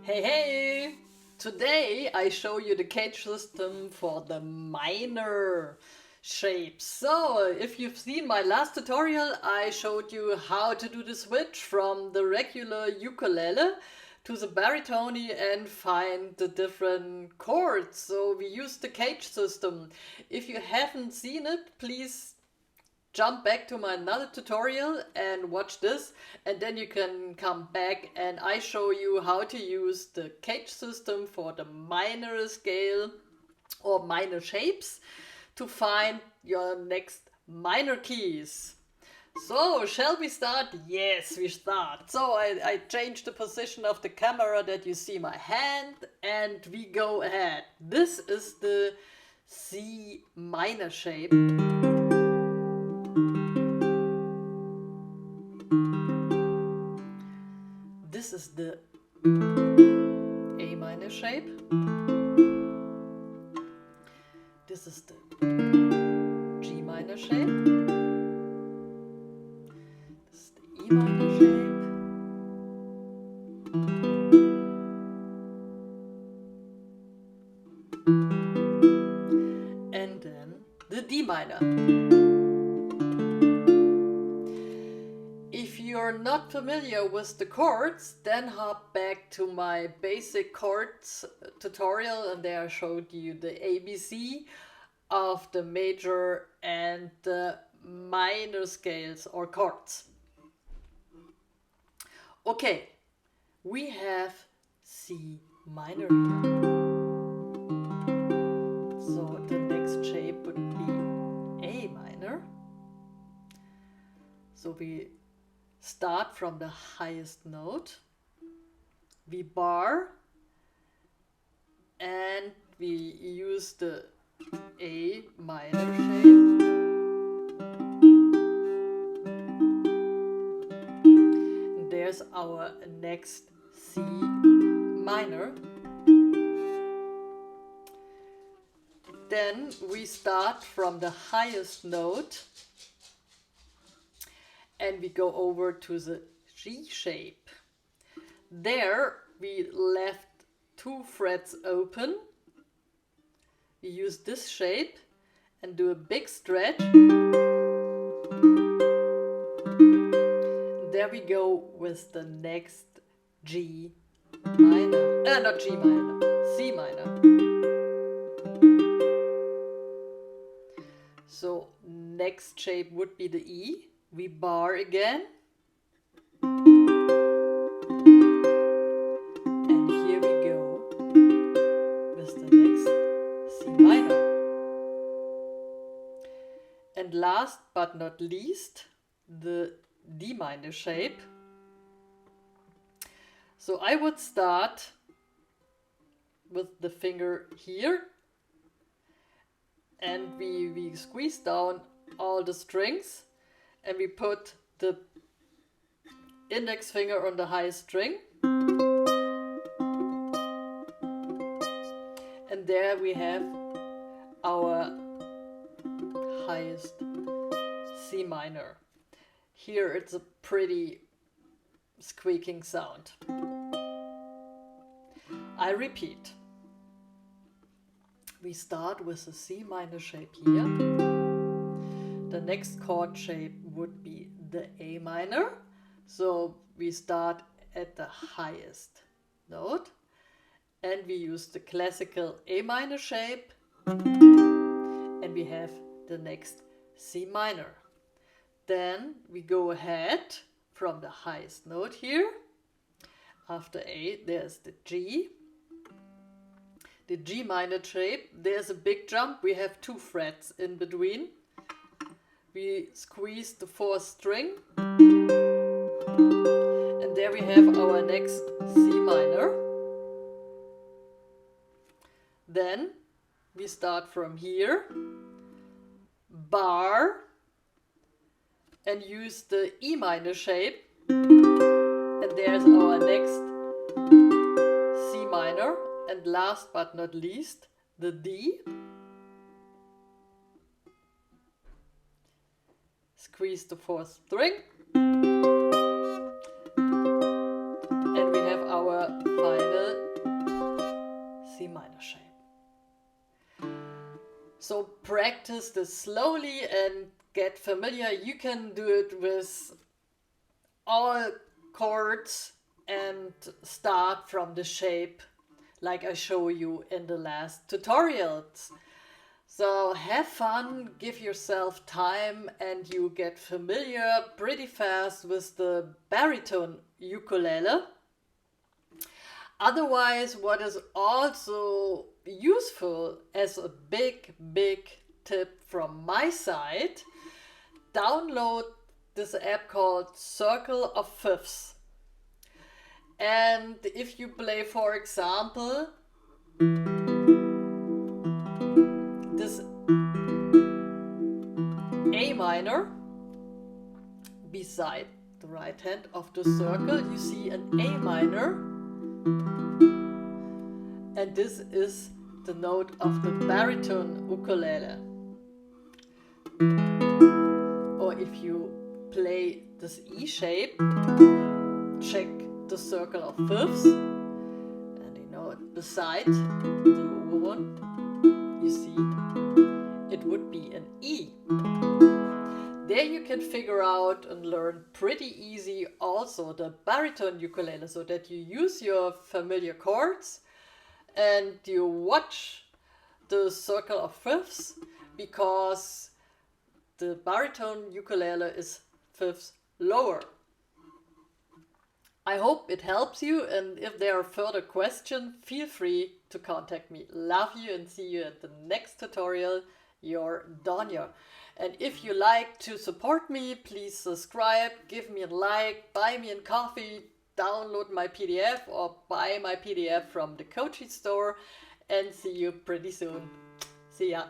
Hey, hey! Today I show you the cage system for the minor shapes. So, if you've seen my last tutorial, I showed you how to do the switch from the regular ukulele to the baritone and find the different chords. So we use the cage system. If you haven't seen it, please jump back to my another tutorial and watch this, and then you can come back and I show you how to use the cage system for the minor scale or minor shapes to find your next minor keys. So, shall we start? Yes, we start. So I changed the position of the camera that you see my hand, and we go ahead. This is the C minor shape. This is the A minor shape. This is the G minor shape. This is the E minor shape. And then the D minor. If you're not familiar with the chords, then hop back to my basic chords tutorial, and there I showed you the ABC of the major and the minor scales or chords. Okay, we have C minor here. So the next shape would be A minor. So we start from the highest note, we bar, and we use the A minor shape. And there's our next C minor. Then we start from the highest note and we go over to the G shape. There we left 2 frets open. We use this shape and do a big stretch. There we go with the next G minor. Not G minor, C minor. So next shape would be the E. We bar again, and here we go with the next C minor. And last but not least, the D minor shape. So I would start with the finger here, and we squeeze down all the strings. And we put the index finger on the highest string. And there we have our highest C minor. Here it's a pretty squeaking sound. I repeat. We start with the C minor shape here. The next chord shape would be the A minor. So we start at the highest note and we use the classical A minor shape, and we have the next C minor. Then we go ahead from the highest note here. After A, there's the G. The G minor shape, there's a big jump. We have 2 frets in between. We squeeze the 4th string, and there we have our next C minor. Then we start from here, bar, and use the E minor shape, and there's our next C minor, and last but not least, the D. squeeze the 4th string, and we have our final C minor shape. So practice this slowly and get familiar. You can do it with all chords and start from the shape like I show you in the last tutorials. So have fun, give yourself time, and you get familiar pretty fast with the baritone ukulele. Otherwise, what is also useful as a big tip from my side, download this app called Circle of Fifths. And if you play, for example, this A minor, beside the right hand of the circle, you see an A minor, and this is the note of the baritone ukulele. Or if you play this E shape, check the circle of fifths, and you know beside the over one, you see it would be an E. There you can figure out and learn pretty easy also the baritone ukulele, so that you use your familiar chords and you watch the circle of fifths, because the baritone ukulele is fifths lower. I hope it helps you, and if there are further questions, feel free to contact me. Love you and see you at the next tutorial. Your Doña. And if you like to support me, please subscribe, give me a like, buy me a coffee, download my PDF or buy my PDF from the Coachy store, and see you pretty soon. See ya.